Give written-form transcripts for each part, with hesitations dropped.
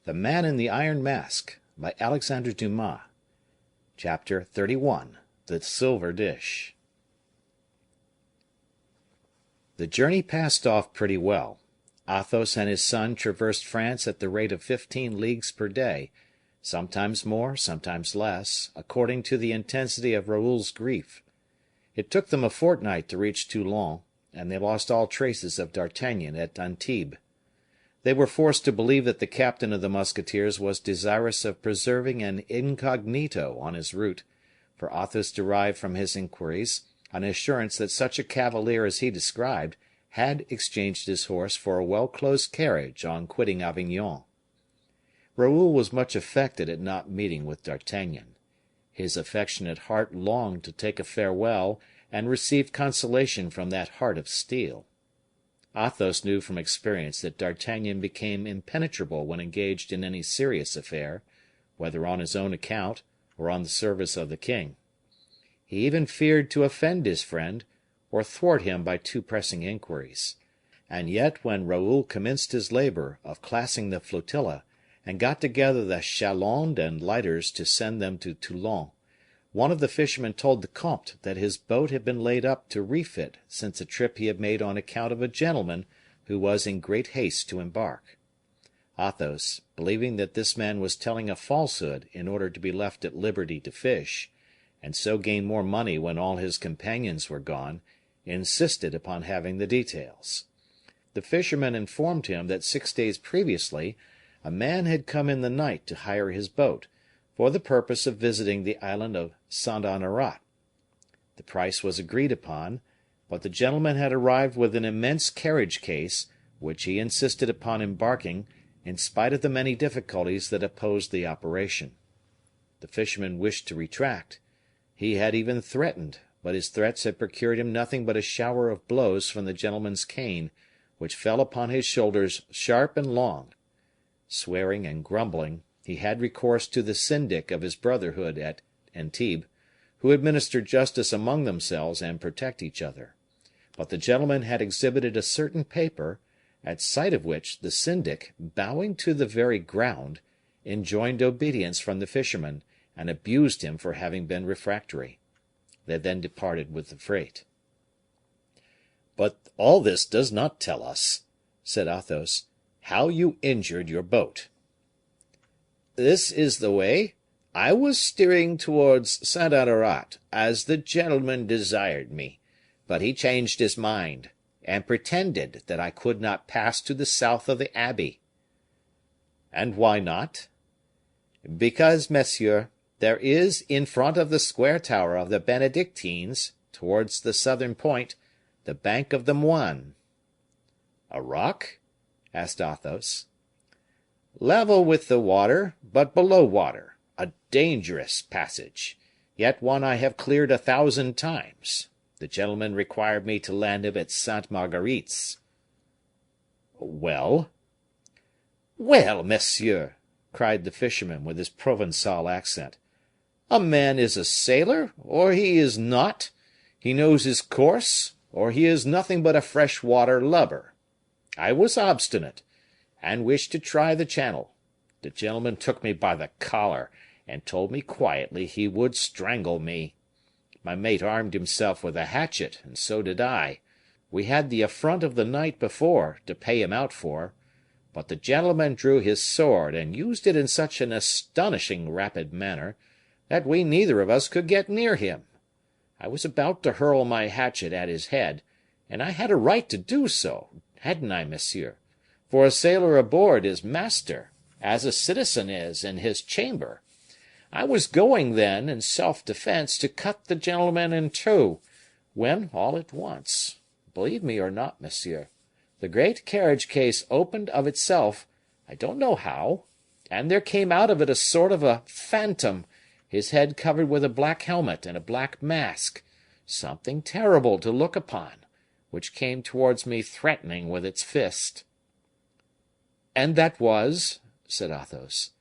The Man in the Iron Mask, by Alexandre Dumas. Chapter 31. The Silver Dish. The journey passed off pretty well. Athos and his son traversed France at the rate of 15 leagues per day, sometimes more, sometimes less, according to the intensity of Raoul's grief. It took them a fortnight to reach Toulon, and they lost all traces of D'Artagnan at Antibes. They were forced to believe that the captain of the musketeers was desirous of preserving an incognito on his route, for Athos derived from his inquiries an assurance that such a cavalier as he described had exchanged his horse for a well-closed carriage on quitting Avignon. Raoul was much affected at not meeting with D'Artagnan. His affectionate heart longed to take a farewell and receive consolation from that heart of steel. Athos knew from experience that D'Artagnan became impenetrable when engaged in any serious affair, whether on his own account or on the service of the king. He even feared to offend his friend, or thwart him by too pressing inquiries. And yet when Raoul commenced his labor of classing the flotilla, and got together the chalands and lighters to send them to Toulon, one of the fishermen told the comte that his boat had been laid up to refit since a trip he had made on account of a gentleman who was in great haste to embark. Athos, believing that this man was telling a falsehood in order to be left at liberty to fish, and so gain more money when all his companions were gone, insisted upon having the details. The fisherman informed him that 6 days previously a man had come in the night to hire his boat, for the purpose of visiting the island of Saint Honorat. The price was agreed upon, but the gentleman had arrived with an immense carriage case, which he insisted upon embarking, in spite of the many difficulties that opposed the operation. The fisherman wished to retract. He had even threatened, but his threats had procured him nothing but a shower of blows from the gentleman's cane, which fell upon his shoulders sharp and long. Swearing and grumbling, he had recourse to the syndic of his brotherhood at Antibes, who administered justice among themselves and protect each other. But the gentleman had exhibited a certain paper, at sight of which the syndic, bowing to the very ground, enjoined obedience from the fisherman, and abused him for having been refractory. They then departed with the freight. "But all this does not tell us," said Athos, "how you injured your boat." "This is the way. I was steering towards Saint Honorat, as the gentleman desired me, but he changed his mind, and pretended that I could not pass to the south of the abbey." "And why not?" "Because, monsieur, there is in front of the square tower of the Benedictines, towards the southern point, the bank of the Moine." "A rock?" asked Athos. "Level with the water, but below water; a dangerous passage, yet one I have cleared 1,000 times. The gentleman required me to land him at Sainte Marguerite's." "Well?" "Well, monsieur!" cried the fisherman with his Provençal accent. "A man is a sailor, or he is not; he knows his course, or he is nothing but a fresh-water lubber. I was obstinate, and wished to try the channel. The gentleman took me by the collar, and told me quietly he would strangle me. My mate armed himself with a hatchet, and so did I. We had the affront of the night before, to pay him out for; but the gentleman drew his sword, and used it in such an astonishing rapid manner, that we neither of us could get near him. I was about to hurl my hatchet at his head, and I had a right to do so, hadn't I, monsieur? For a sailor aboard is master, as a citizen is in his chamber. I was going then, in self-defense, to cut the gentleman in two, when, all at once, believe me or not, monsieur, the great carriage case opened of itself, I don't know how, and there came out of it a sort of a phantom, his head covered with a black helmet and a black mask, something terrible to look upon, which came towards me threatening with its fist." "And that was?" said Athos.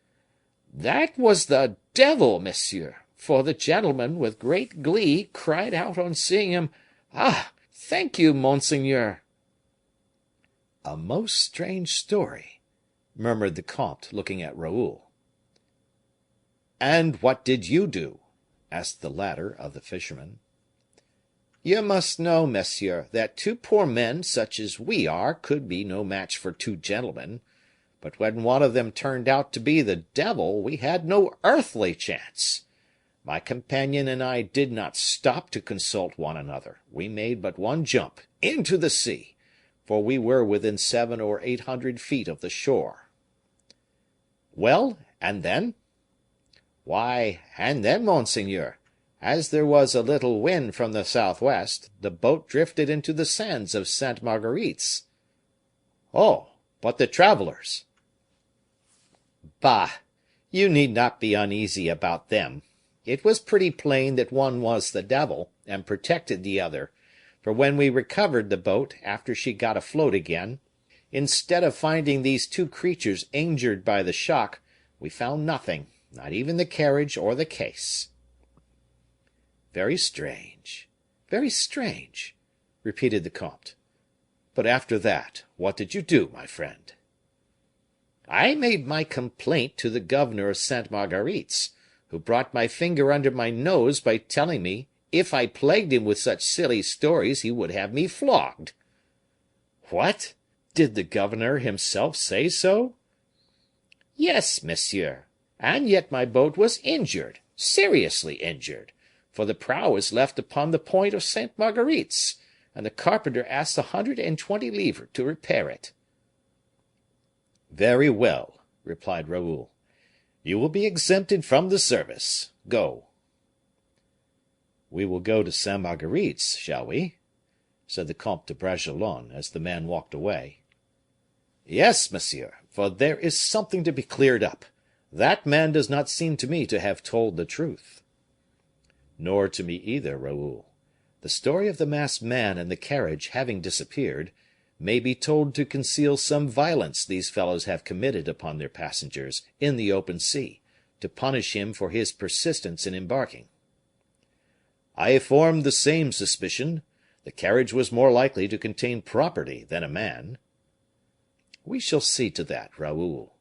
"That was the devil, monsieur, for the gentleman, with great glee, cried out on seeing him, 'Ah, thank you, monseigneur!'" "A most strange story," murmured the comte, looking at Raoul. "And what did you do?" asked the latter of the fisherman. "You must know, monsieur, that two poor men such as we are could be no match for two gentlemen; but when one of them turned out to be the devil, we had no earthly chance. My companion and I did not stop to consult one another; we made but one jump into the sea, for we were within 700 or 800 feet of the shore." "Well, and then?" "Why, and then, monseigneur, as there was a little wind from the southwest, the boat drifted into the sands of Sainte Marguerite's." "Oh, but the travelers?" "Bah! you need not be uneasy about them. It was pretty plain that one was the devil, and protected the other; for when we recovered the boat, after she got afloat again, instead of finding these two creatures injured by the shock, we found nothing, not even the carriage or the case." "Very strange, very strange," repeated the comte. "But after that, what did you do, my friend?" "I made my complaint to the governor of Sainte Marguerite's, who brought my finger under my nose by telling me if I plagued him with such silly stories he would have me flogged." "What! Did the governor himself say so?" "Yes, monsieur; and yet my boat was injured, seriously injured, for the prow is left upon the point of Sainte Marguerite's, and the carpenter asks 120 livres to repair it." "Very well," replied Raoul. "You will be exempted from the service. Go." "We will go to Sainte Marguerite's, shall we?" said the Comte de Bragelonne, as the man walked away. "Yes, monsieur, for there is something to be cleared up. That man does not seem to me to have told the truth." "Nor to me either, Raoul. The story of the masked man and the carriage having disappeared, may be told to conceal some violence these fellows have committed upon their passengers, in the open sea, to punish him for his persistence in embarking." "I formed the same suspicion. The carriage was more likely to contain property than a man." "We shall see to that, Raoul.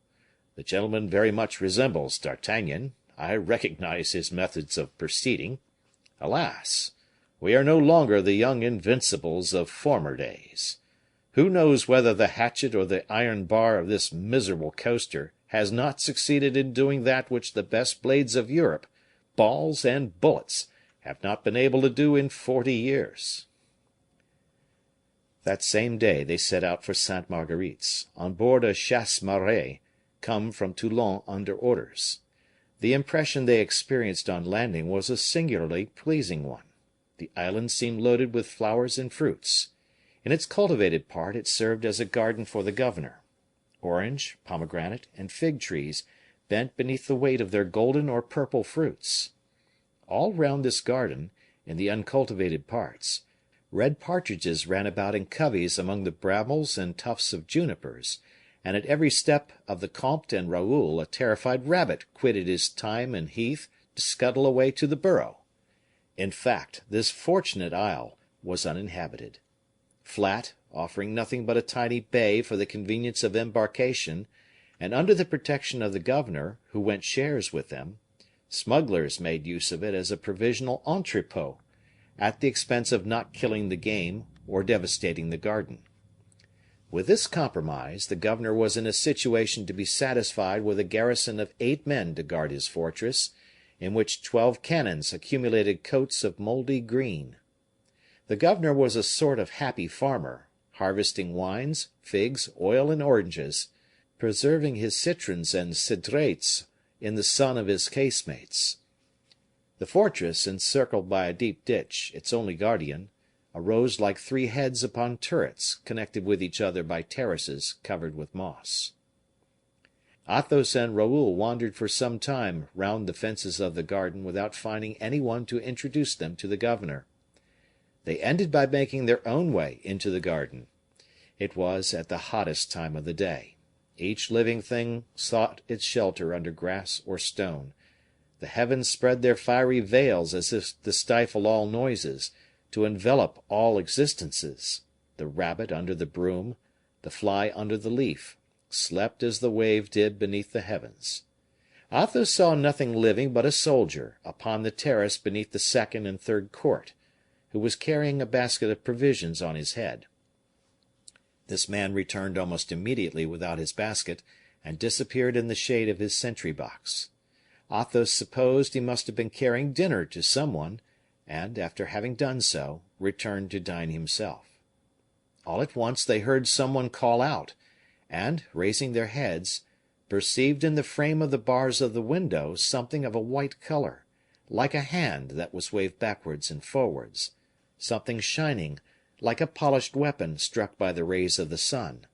The gentleman very much resembles D'Artagnan. I recognize his methods of proceeding. Alas! we are no longer the young invincibles of former days. Who knows whether the hatchet or the iron bar of this miserable coaster has not succeeded in doing that which the best blades of Europe, balls and bullets, have not been able to do in 40 years. That same day they set out for Sainte Marguerite's, on board a chasse maree, come from Toulon under orders. The impression they experienced on landing was a singularly pleasing one. The island seemed loaded with flowers and fruits. In its cultivated part it served as a garden for the governor. Orange, pomegranate, and fig trees bent beneath the weight of their golden or purple fruits. All round this garden, in the uncultivated parts, red partridges ran about in coveys among the brambles and tufts of junipers, and at every step of the comte and Raoul a terrified rabbit quitted his thyme and heath to scuttle away to the burrow. In fact, this fortunate isle was uninhabited. Flat, offering nothing but a tiny bay for the convenience of embarkation, and under the protection of the governor, who went shares with them, smugglers made use of it as a provisional entrepot, at the expense of not killing the game or devastating the garden. With this compromise, the governor was in a situation to be satisfied with a garrison of 8 men to guard his fortress, in which 12 cannons accumulated coats of moldy green. The governor was a sort of happy farmer, harvesting wines, figs, oil, and oranges, preserving his citrons and cedrates in the sun of his casemates. The fortress, encircled by a deep ditch, its only guardian, arose like 3 heads upon turrets, connected with each other by terraces covered with moss. Athos and Raoul wandered for some time round the fences of the garden without finding any one to introduce them to the governor. They ended by making their own way into the garden. It was at the hottest time of the day. Each living thing sought its shelter under grass or stone. The heavens spread their fiery veils as if to stifle all noises, to envelop all existences. The rabbit under the broom, the fly under the leaf, slept as the wave did beneath the heavens. Athos saw nothing living but a soldier upon the terrace beneath the second and third court, who was carrying a basket of provisions on his head. This man returned almost immediately without his basket, and disappeared in the shade of his sentry box. Athos supposed he must have been carrying dinner to some one, and, after having done so, returned to dine himself. All at once they heard some one call out, and, raising their heads, perceived in the frame of the bars of the window something of a white color, like a hand that was waved backwards and forwards, something shining, like a polished weapon struck by the rays of the sun.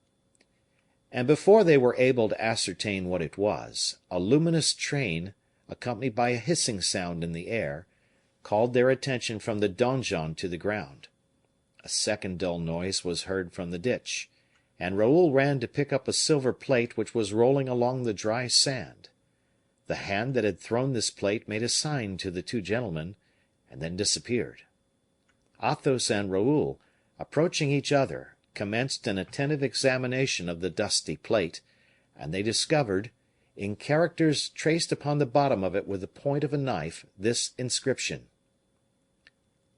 And before they were able to ascertain what it was, a luminous train, accompanied by a hissing sound in the air, called their attention from the donjon to the ground. A second dull noise was heard from the ditch, and Raoul ran to pick up a silver plate which was rolling along the dry sand. The hand that had thrown this plate made a sign to the two gentlemen, and then disappeared. Athos and Raoul, approaching each other, commenced an attentive examination of the dusty plate, and they discovered, in characters traced upon the bottom of it with the point of a knife, this inscription: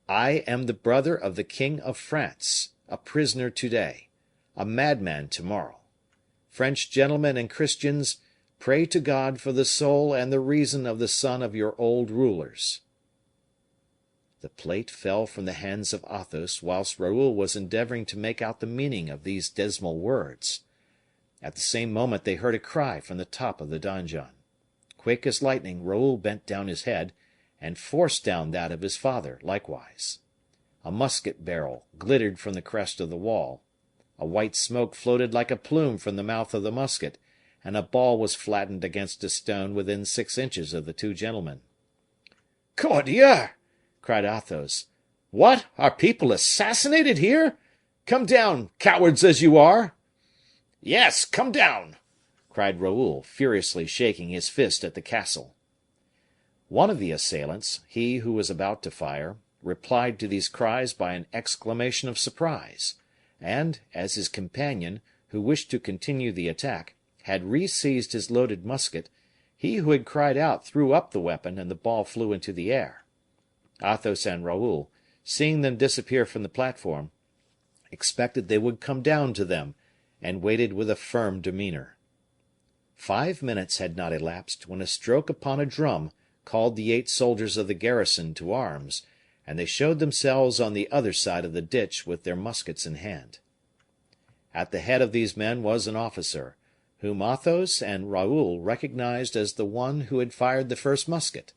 I am the brother of the King of France, a prisoner today, a madman tomorrow. French gentlemen and Christians, pray to God for the soul and the reason of the son of your old rulers. The plate fell from the hands of Athos whilst Raoul was endeavoring to make out the meaning of these dismal words. At the same moment they heard a cry from the top of the donjon. Quick as lightning, Raoul bent down his head, and forced down that of his father likewise. A musket barrel glittered from the crest of the wall. A white smoke floated like a plume from the mouth of the musket, and a ball was flattened against a stone within 6 inches of the two gentlemen. "Cordieu!" cried Athos. "What, are people assassinated here? Come down, cowards as you are!" "Yes, come down!" cried Raoul, furiously shaking his fist at the castle. One of the assailants, he who was about to fire, replied to these cries by an exclamation of surprise, and, as his companion, who wished to continue the attack, had re-seized his loaded musket, he who had cried out threw up the weapon, and the ball flew into the air. Athos and Raoul, seeing them disappear from the platform, expected they would come down to them, and waited with a firm demeanor. 5 minutes had not elapsed when a stroke upon a drum called the 8 soldiers of the garrison to arms, and they showed themselves on the other side of the ditch with their muskets in hand. At the head of these men was an officer, whom Athos and Raoul recognized as the one who had fired the first musket.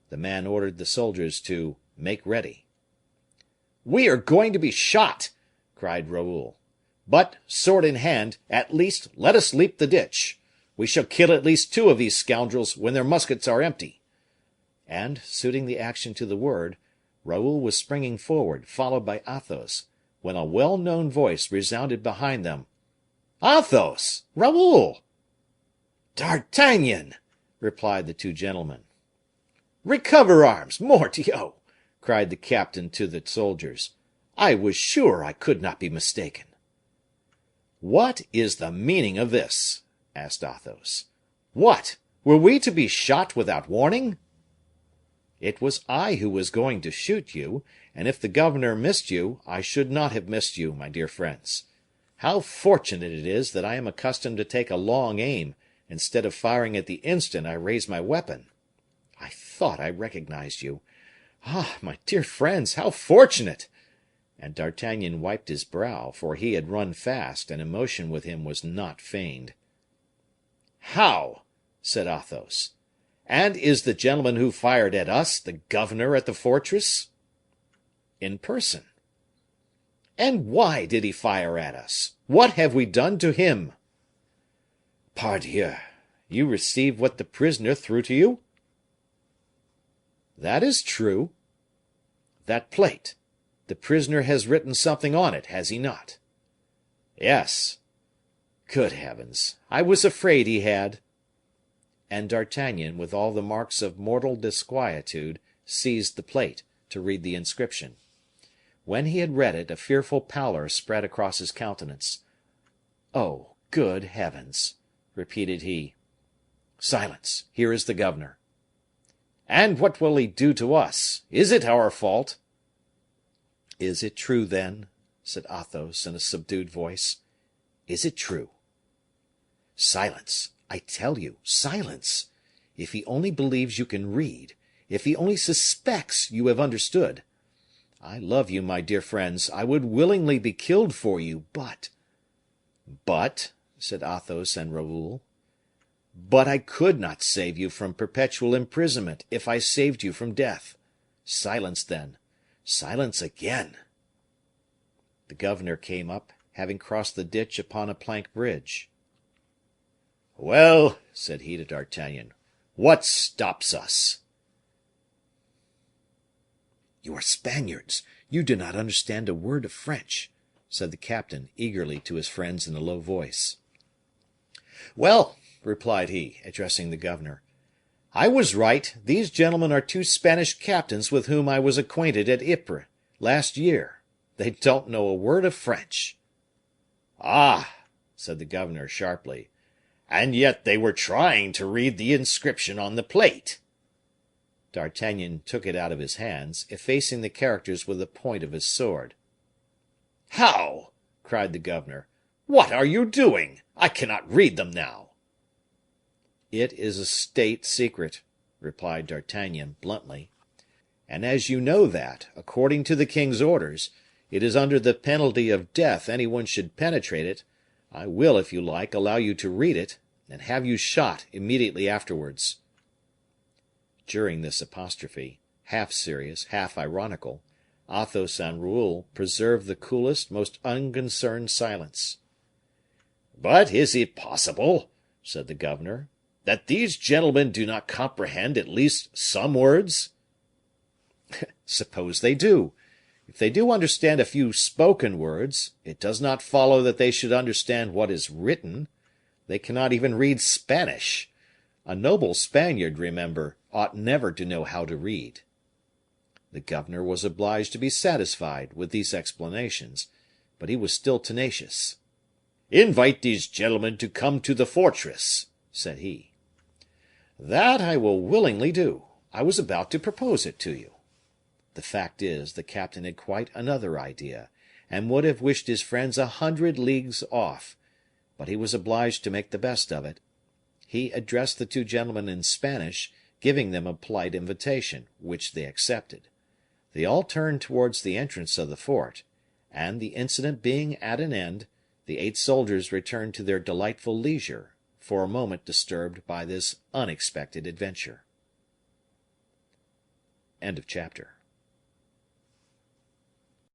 The man ordered the soldiers to make ready. "We are going to be shot!" cried Raoul. "But, sword in hand, at least let us leap the ditch. We shall kill at least 2 of these scoundrels when their muskets are empty." And, suiting the action to the word, Raoul was springing forward, followed by Athos, when a well-known voice resounded behind them. "Athos! Raoul!" "D'Artagnan!" replied the two gentlemen. "Recover arms, Mordioux!" cried the captain to the soldiers. "I was sure I could not be mistaken." "What is the meaning of this?" asked Athos. "What! Were we to be shot without warning?" "It was I who was going to shoot you, and if the governor missed you, I should not have missed you, my dear friends. How fortunate it is that I am accustomed to take a long aim, instead of firing at the instant I raise my weapon. I thought I recognized you. Ah, my dear friends, how fortunate!" And D'Artagnan wiped his brow, for he had run fast, and emotion with him was not feigned. "How?" said Athos. "And is the gentleman who fired at us the governor at the fortress?" "In person." "And why did he fire at us? What have we done to him?" "Pardieu! You received what the prisoner threw to you?" "That is true." "That plate, the prisoner has written something on it, has he not?" "Yes." "Good heavens! I was afraid he had." And D'Artagnan, with all the marks of mortal disquietude, seized the plate, to read the inscription. When he had read it, a fearful pallor spread across his countenance. "Oh, Good heavens!" repeated he. "Silence! Here is the governor." "And what will he do to us? Is it our fault?" "Is it true, then?" said Athos, in a subdued voice. "Is it true?" "Silence! I tell you, silence! If he only believes you can read, if he only suspects you have understood. I love you, my dear friends, I would willingly be killed for you, but—" "But?" said Athos and Raoul. "But I could not save you from perpetual imprisonment if I saved you from death. Silence, then! Silence again!" The governor came up, having crossed the ditch upon a plank bridge. "Well," said he to D'Artagnan, "what stops us?" "You are Spaniards; you do not understand a word of French," said the captain eagerly to his friends in a low voice. "Well," replied he, addressing the governor, "I was right; these gentlemen are two Spanish captains with whom I was acquainted at Ypres last year. They don't know a word of French." "Ah!" said the governor, sharply, "and yet they were trying to read the inscription on the plate." D'Artagnan took it out of his hands, effacing the characters with the point of his sword. "How?" cried the governor. "What are you doing? I cannot read them now." "It is a state secret," replied D'Artagnan, bluntly; "and as you know that, according to the king's orders, it is under the penalty of death any one should penetrate it, I will, if you like, allow you to read it, and have you shot immediately afterwards." During this apostrophe, half serious, half ironical, Athos and Raoul preserved the coolest, most unconcerned silence. "But is it possible," said the governor, "that these gentlemen do not comprehend at least some words?" "Suppose they do. If they do understand a few spoken words, it does not follow that they should understand what is written. They cannot even read Spanish. A noble Spaniard, remember, ought never to know how to read." The governor was obliged to be satisfied with these explanations, but he was still tenacious. "Invite these gentlemen to come to the fortress," said he. "That I will willingly do. I was about to propose it to you." The fact is, the captain had quite another idea, and would have wished his friends 100 leagues off, but he was obliged to make the best of it. He addressed the two gentlemen in Spanish, giving them a polite invitation, which they accepted. They all turned towards the entrance of the fort, and, the incident being at an end, the 8 soldiers returned to their delightful leisure, for a moment disturbed by this unexpected adventure. End of chapter.